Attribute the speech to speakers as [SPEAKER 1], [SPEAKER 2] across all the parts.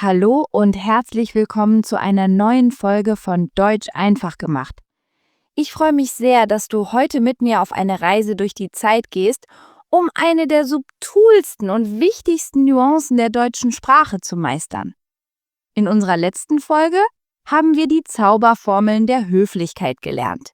[SPEAKER 1] Hallo und herzlich willkommen zu einer neuen Folge von Deutsch einfach gemacht. Ich freue mich sehr, dass du heute mit mir auf eine Reise durch die Zeit gehst, um eine der subtilsten und wichtigsten Nuancen der deutschen Sprache zu meistern. In unserer letzten Folge haben wir die Zauberformeln der Höflichkeit gelernt.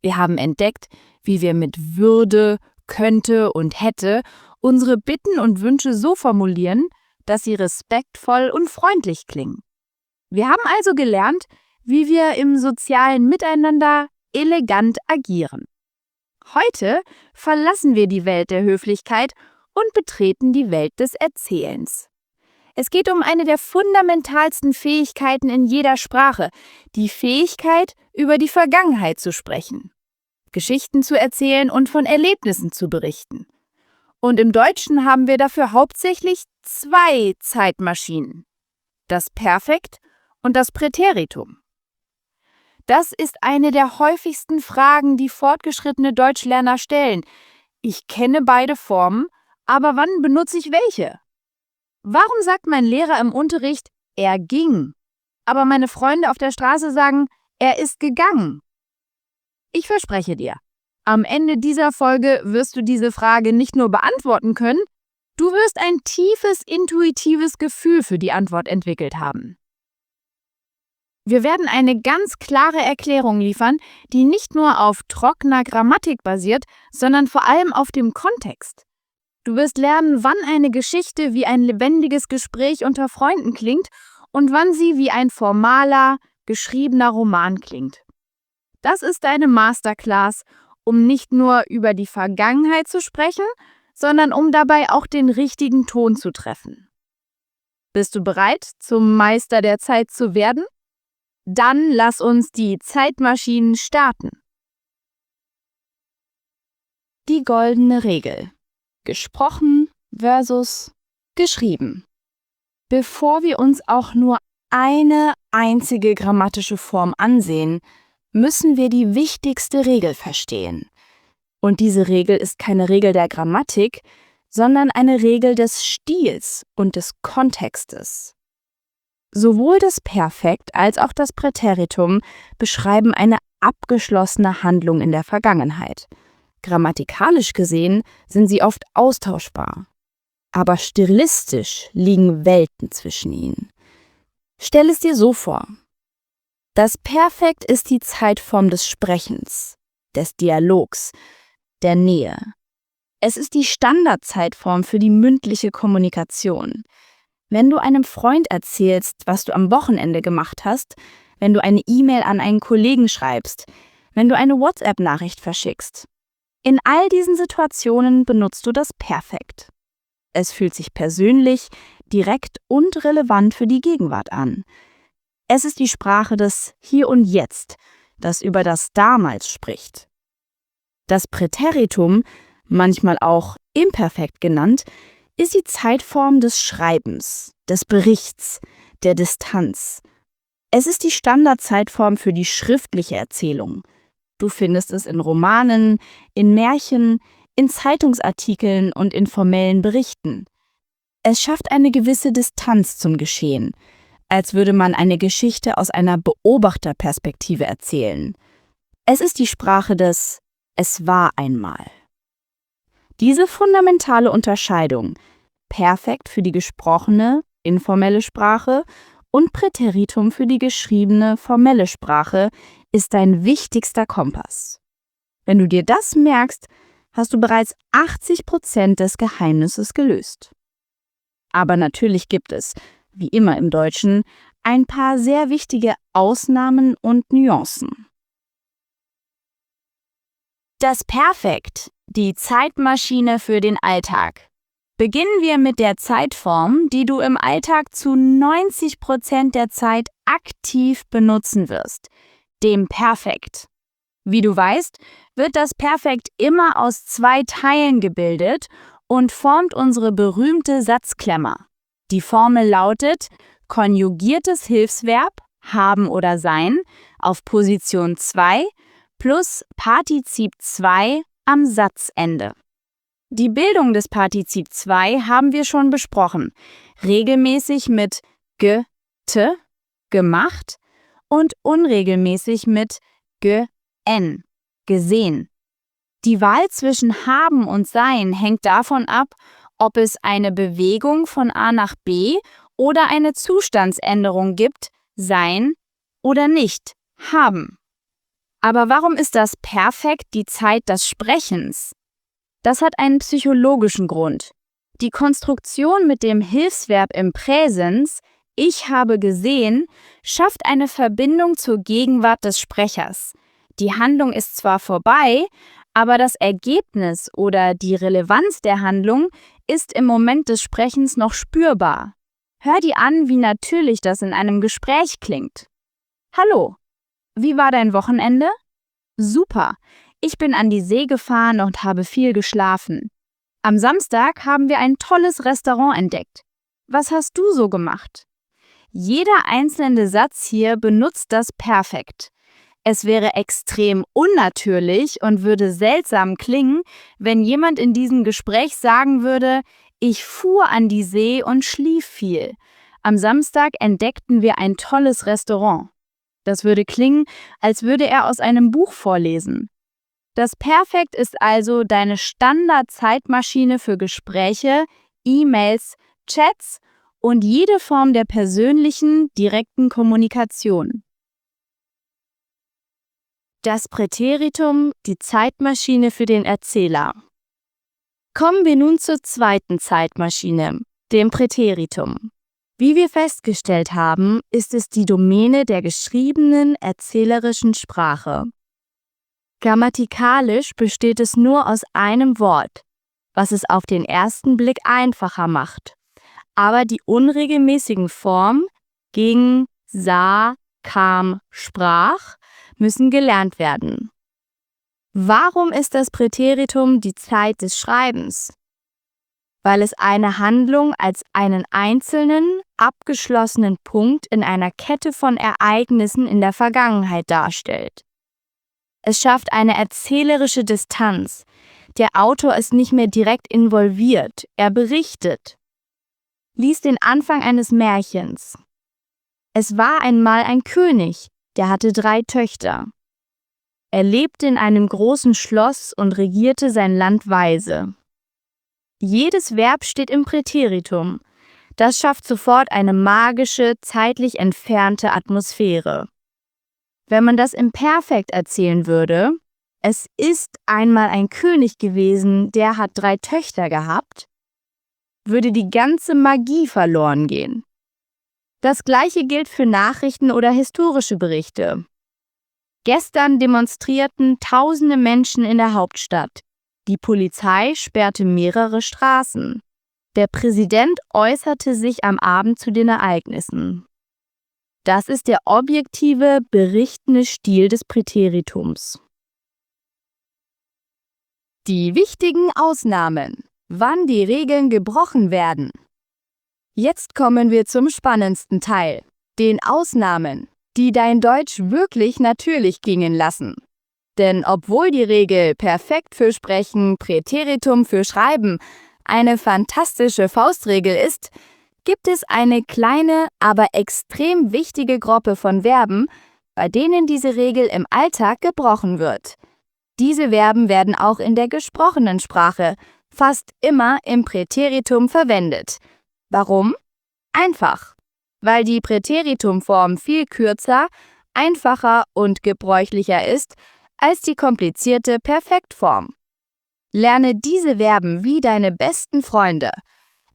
[SPEAKER 1] Wir haben entdeckt, wie wir mit würde, könnte und hätte unsere Bitten und Wünsche so formulieren, dass sie respektvoll und freundlich klingen. Wir haben also gelernt, wie wir im sozialen Miteinander elegant agieren. Heute verlassen wir die Welt der Höflichkeit und betreten die Welt des Erzählens. Es geht um eine der fundamentalsten Fähigkeiten in jeder Sprache, die Fähigkeit, über die Vergangenheit zu sprechen, Geschichten zu erzählen und von Erlebnissen zu berichten. Und im Deutschen haben wir dafür hauptsächlich zwei Zeitmaschinen: das Perfekt und das Präteritum. Das ist eine der häufigsten Fragen, die fortgeschrittene Deutschlerner stellen. Ich kenne beide Formen, aber wann benutze ich welche? Warum sagt mein Lehrer im Unterricht, er ging, aber meine Freunde auf der Straße sagen, er ist gegangen? Ich verspreche dir, am Ende dieser Folge wirst du diese Frage nicht nur beantworten können, du wirst ein tiefes, intuitives Gefühl für die Antwort entwickelt haben. Wir werden eine ganz klare Erklärung liefern, die nicht nur auf trockener Grammatik basiert, sondern vor allem auf dem Kontext. Du wirst lernen, wann eine Geschichte wie ein lebendiges Gespräch unter Freunden klingt und wann sie wie ein formaler, geschriebener Roman klingt. Das ist eine Masterclass, um nicht nur über die Vergangenheit zu sprechen, sondern um dabei auch den richtigen Ton zu treffen. Bist du bereit, zum Meister der Zeit zu werden? Dann lass uns die Zeitmaschinen starten. Die goldene Regel: gesprochen versus geschrieben. Bevor wir uns auch nur eine einzige grammatische Form ansehen, müssen wir die wichtigste Regel verstehen. Und diese Regel ist keine Regel der Grammatik, sondern eine Regel des Stils und des Kontextes. Sowohl das Perfekt als auch das Präteritum beschreiben eine abgeschlossene Handlung in der Vergangenheit. Grammatikalisch gesehen sind sie oft austauschbar, aber stilistisch liegen Welten zwischen ihnen. Stell es dir so vor: Das Perfekt ist die Zeitform des Sprechens, des Dialogs, der Nähe. Es ist die Standardzeitform für die mündliche Kommunikation. Wenn du einem Freund erzählst, was du am Wochenende gemacht hast, wenn du eine E-Mail an einen Kollegen schreibst, wenn du eine WhatsApp-Nachricht verschickst. In all diesen Situationen benutzt du das Perfekt. Es fühlt sich persönlich, direkt und relevant für die Gegenwart an. Es ist die Sprache des Hier und Jetzt, das über das Damals spricht. Das Präteritum, manchmal auch imperfekt genannt, ist die Zeitform des Schreibens, des Berichts, der Distanz. Es ist die Standardzeitform für die schriftliche Erzählung. Du findest es in Romanen, in Märchen, in Zeitungsartikeln und in formellen Berichten. Es schafft eine gewisse Distanz zum Geschehen, als würde man eine Geschichte aus einer Beobachterperspektive erzählen. Es ist die Sprache des Es war einmal. Diese fundamentale Unterscheidung, Perfekt für die gesprochene, informelle Sprache und Präteritum für die geschriebene, formelle Sprache, ist dein wichtigster Kompass. Wenn du dir das merkst, hast du bereits 80% des Geheimnisses gelöst. Aber natürlich gibt es, wie immer im Deutschen, ein paar sehr wichtige Ausnahmen und Nuancen. Das Perfekt, die Zeitmaschine für den Alltag. Beginnen wir mit der Zeitform, die du im Alltag zu 90% der Zeit aktiv benutzen wirst, dem Perfekt. Wie du weißt, wird das Perfekt immer aus zwei Teilen gebildet und formt unsere berühmte Satzklammer. Die Formel lautet: konjugiertes Hilfsverb, haben oder sein, auf Position 2 plus Partizip 2 am Satzende. Die Bildung des Partizip 2 haben wir schon besprochen, regelmäßig mit ge t, gemacht, und unregelmäßig mit gen, gesehen. Die Wahl zwischen haben und sein hängt davon ab, ob es eine Bewegung von A nach B oder eine Zustandsänderung gibt, sein oder nicht, haben. Aber warum ist das Perfekt die Zeit des Sprechens? Das hat einen psychologischen Grund. Die Konstruktion mit dem Hilfsverb im Präsens, ich habe gesehen, schafft eine Verbindung zur Gegenwart des Sprechers. Die Handlung ist zwar vorbei, aber das Ergebnis oder die Relevanz der Handlung ist im Moment des Sprechens noch spürbar. Hör dir an, wie natürlich das in einem Gespräch klingt. Hallo, wie war dein Wochenende? Super, ich bin an die See gefahren und habe viel geschlafen. Am Samstag haben wir ein tolles Restaurant entdeckt. Was hast du so gemacht? Jeder einzelne Satz hier benutzt das Perfekt. Es wäre extrem unnatürlich und würde seltsam klingen, wenn jemand in diesem Gespräch sagen würde, ich fuhr an die See und schlief viel. Am Samstag entdeckten wir ein tolles Restaurant. Das würde klingen, als würde er aus einem Buch vorlesen. Das Perfekt ist also deine Standard-Zeitmaschine für Gespräche, E-Mails, Chats und jede Form der persönlichen, direkten Kommunikation. Das Präteritum, die Zeitmaschine für den Erzähler. Kommen wir nun zur zweiten Zeitmaschine, dem Präteritum. Wie wir festgestellt haben, ist es die Domäne der geschriebenen, erzählerischen Sprache. Grammatikalisch besteht es nur aus einem Wort, was es auf den ersten Blick einfacher macht. Aber die unregelmäßigen Formen ging, sah, kam, sprach müssen gelernt werden. Warum ist das Präteritum die Zeit des Schreibens? Weil es eine Handlung als einen einzelnen, abgeschlossenen Punkt in einer Kette von Ereignissen in der Vergangenheit darstellt. Es schafft eine erzählerische Distanz. Der Autor ist nicht mehr direkt involviert, er berichtet. Lies den Anfang eines Märchens. Es war einmal ein König, der hatte 3 Töchter. Er lebte in einem großen Schloss und regierte sein Land weise. Jedes Verb steht im Präteritum. Das schafft sofort eine magische, zeitlich entfernte Atmosphäre. Wenn man das im Perfekt erzählen würde, es ist einmal ein König gewesen, der hat 3 Töchter gehabt, würde die ganze Magie verloren gehen. Das Gleiche gilt für Nachrichten oder historische Berichte. Gestern demonstrierten tausende Menschen in der Hauptstadt. Die Polizei sperrte mehrere Straßen. Der Präsident äußerte sich am Abend zu den Ereignissen. Das ist der objektive, berichtende Stil des Präteritums. Die wichtigen Ausnahmen. Wann die Regeln gebrochen werden. Jetzt kommen wir zum spannendsten Teil, den Ausnahmen, die dein Deutsch wirklich natürlich klingen lassen. Denn obwohl die Regel perfekt für Sprechen, Präteritum für Schreiben eine fantastische Faustregel ist, gibt es eine kleine, aber extrem wichtige Gruppe von Verben, bei denen diese Regel im Alltag gebrochen wird. Diese Verben werden auch in der gesprochenen Sprache fast immer im Präteritum verwendet. Warum? Einfach, weil die Präteritumform viel kürzer, einfacher und gebräuchlicher ist als die komplizierte Perfektform. Lerne diese Verben wie deine besten Freunde.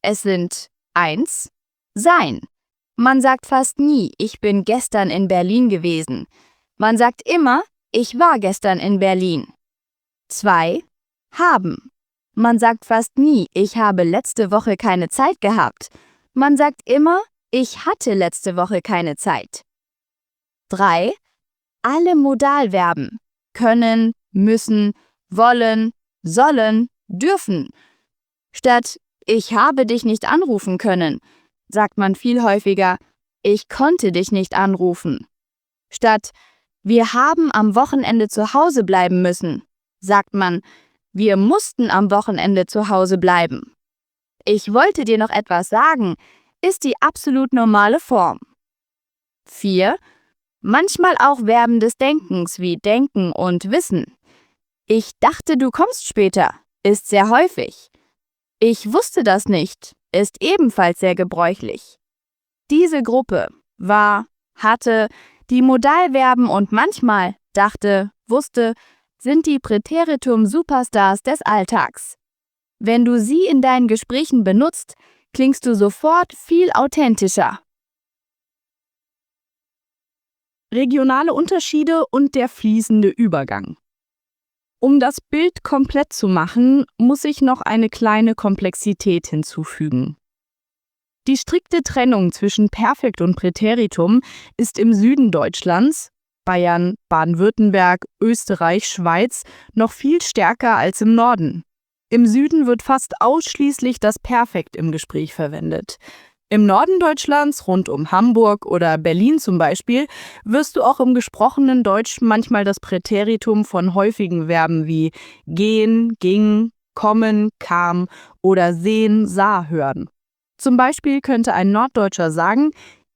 [SPEAKER 1] Es sind 1. Sein. Man sagt fast nie, ich bin gestern in Berlin gewesen. Man sagt immer, ich war gestern in Berlin. 2. Haben. Man sagt fast nie, ich habe letzte Woche keine Zeit gehabt. Man sagt immer, ich hatte letzte Woche keine Zeit. 3. Alle Modalverben. Können, müssen, wollen, sollen, dürfen. Statt ich habe dich nicht anrufen können, sagt man viel häufiger, ich konnte dich nicht anrufen. Statt wir haben am Wochenende zu Hause bleiben müssen, sagt man, wir mussten am Wochenende zu Hause bleiben. Ich wollte dir noch etwas sagen, ist die absolut normale Form. 4. Manchmal auch Verben des Denkens wie denken und wissen. Ich dachte, du kommst später, ist sehr häufig. Ich wusste das nicht, ist ebenfalls sehr gebräuchlich. Diese Gruppe war, hatte, die Modalverben und manchmal, dachte, wusste, sind die Präteritum-Superstars des Alltags. Wenn du sie in deinen Gesprächen benutzt, klingst du sofort viel authentischer.
[SPEAKER 2] Regionale Unterschiede und der fließende Übergang. Um das Bild komplett zu machen, muss ich noch eine kleine Komplexität hinzufügen. Die strikte Trennung zwischen Perfekt und Präteritum ist im Süden Deutschlands, Bayern, Baden-Württemberg, Österreich, Schweiz, noch viel stärker als im Norden. Im Süden wird fast ausschließlich das Perfekt im Gespräch verwendet. Im Norden Deutschlands, rund um Hamburg oder Berlin zum Beispiel, wirst du auch im gesprochenen Deutsch manchmal das Präteritum von häufigen Verben wie gehen, ging, kommen, kam oder sehen, sah hören. Zum Beispiel könnte ein Norddeutscher sagen,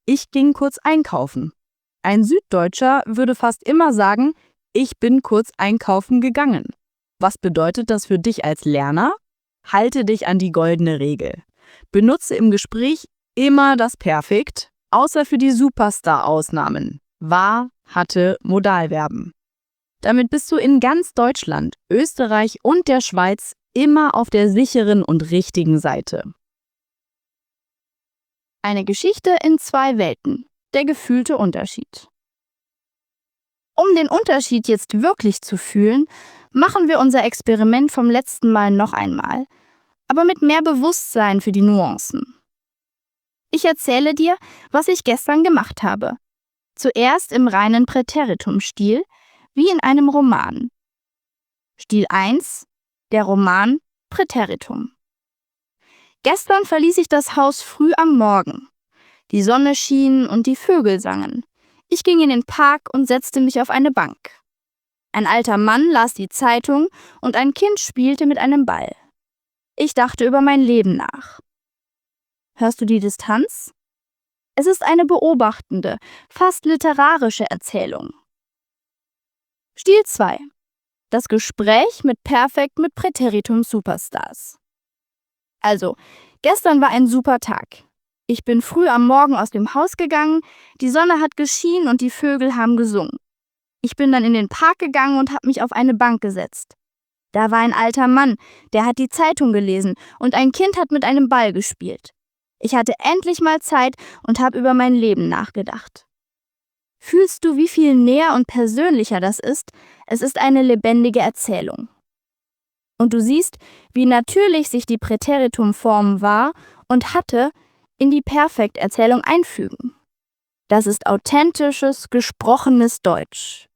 [SPEAKER 2] ich ging kurz einkaufen. Ein Süddeutscher würde fast immer sagen, ich bin kurz einkaufen gegangen. Was bedeutet das für dich als Lerner? Halte dich an die goldene Regel. Benutze im Gespräch immer das Perfekt, außer für die Superstar-Ausnahmen. War, hatte, Modalverben. Damit bist du in ganz Deutschland, Österreich und der Schweiz immer auf der sicheren und richtigen Seite.
[SPEAKER 1] Eine Geschichte in 2 Welten. Der gefühlte Unterschied. Um den Unterschied jetzt wirklich zu fühlen, machen wir unser Experiment vom letzten Mal noch einmal, aber mit mehr Bewusstsein für die Nuancen. Ich erzähle dir, was ich gestern gemacht habe. Zuerst im reinen Präteritum-Stil, wie in einem Roman. Stil 1, der Roman Präteritum. Gestern verließ ich das Haus früh am Morgen. Die Sonne schien und die Vögel sangen. Ich ging in den Park und setzte mich auf eine Bank. Ein alter Mann las die Zeitung und ein Kind spielte mit einem Ball. Ich dachte über mein Leben nach. Hörst du die Distanz? Es ist eine beobachtende, fast literarische Erzählung. Stil 2. Das Gespräch mit Perfekt mit Präteritum Superstars. Also, gestern war ein super Tag. Ich bin früh am Morgen aus dem Haus gegangen, die Sonne hat geschienen und die Vögel haben gesungen. Ich bin dann in den Park gegangen und habe mich auf eine Bank gesetzt. Da war ein alter Mann, der hat die Zeitung gelesen und ein Kind hat mit einem Ball gespielt. Ich hatte endlich mal Zeit und habe über mein Leben nachgedacht. Fühlst du, wie viel näher und persönlicher das ist? Es ist eine lebendige Erzählung. Und du siehst, wie natürlich sich die Präteritumformen war und hatte in die Perfekterzählung einfügen. Das ist authentisches, gesprochenes Deutsch.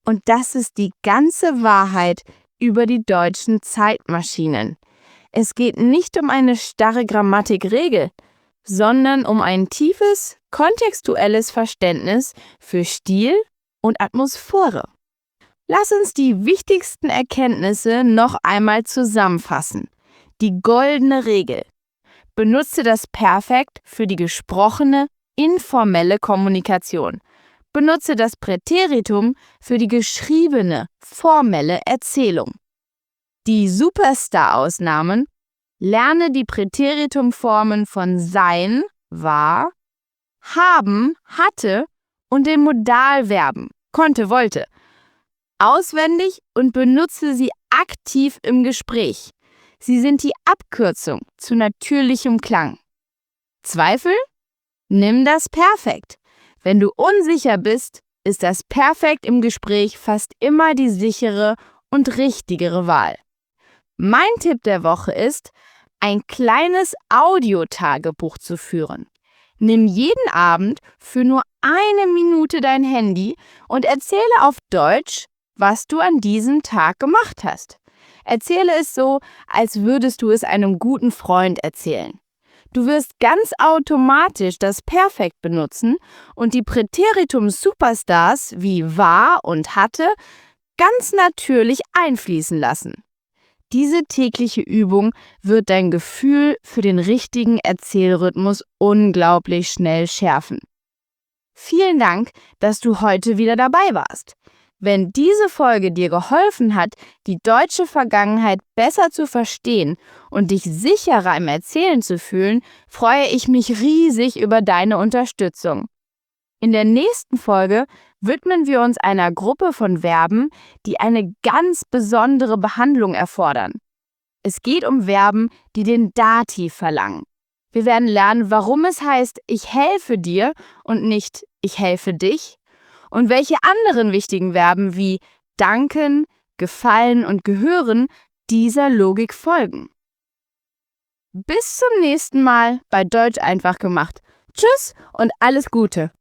[SPEAKER 1] Und das ist die ganze Wahrheit über die deutschen Zeitmaschinen. Es geht nicht um eine starre Grammatikregel, sondern um ein tiefes, kontextuelles Verständnis für Stil und Atmosphäre. Lass uns die wichtigsten Erkenntnisse noch einmal zusammenfassen. Die goldene Regel. Benutze das Perfekt für die gesprochene, informelle Kommunikation. Benutze das Präteritum für die geschriebene, formelle Erzählung. Die Superstar-Ausnahmen: Lerne die Präteritumformen von sein, war, haben, hatte und den Modalverben konnte, wollte auswendig und benutze sie aktiv im Gespräch. Sie sind die Abkürzung zu natürlichem Klang. Zweifel? Nimm das Perfekt. Wenn du unsicher bist, ist das Perfekt im Gespräch fast immer die sichere und richtigere Wahl. Mein Tipp der Woche ist, ein kleines Audiotagebuch zu führen. Nimm jeden Abend für nur 1 Minute dein Handy und erzähle auf Deutsch, was du an diesem Tag gemacht hast. Erzähle es so, als würdest du es einem guten Freund erzählen. Du wirst ganz automatisch das Perfekt benutzen und die Präteritum-Superstars wie war und hatte ganz natürlich einfließen lassen. Diese tägliche Übung wird dein Gefühl für den richtigen Erzählrhythmus unglaublich schnell schärfen. Vielen Dank, dass du heute wieder dabei warst. Wenn diese Folge dir geholfen hat, die deutsche Vergangenheit besser zu verstehen und dich sicherer im Erzählen zu fühlen, freue ich mich riesig über deine Unterstützung. In der nächsten Folge widmen wir uns einer Gruppe von Verben, die eine ganz besondere Behandlung erfordern. Es geht um Verben, die den Dativ verlangen. Wir werden lernen, warum es heißt, ich helfe dir und nicht ich helfe dich und welche anderen wichtigen Verben wie danken, gefallen und gehören dieser Logik folgen. Bis zum nächsten Mal bei Deutsch einfach gemacht. Tschüss und alles Gute!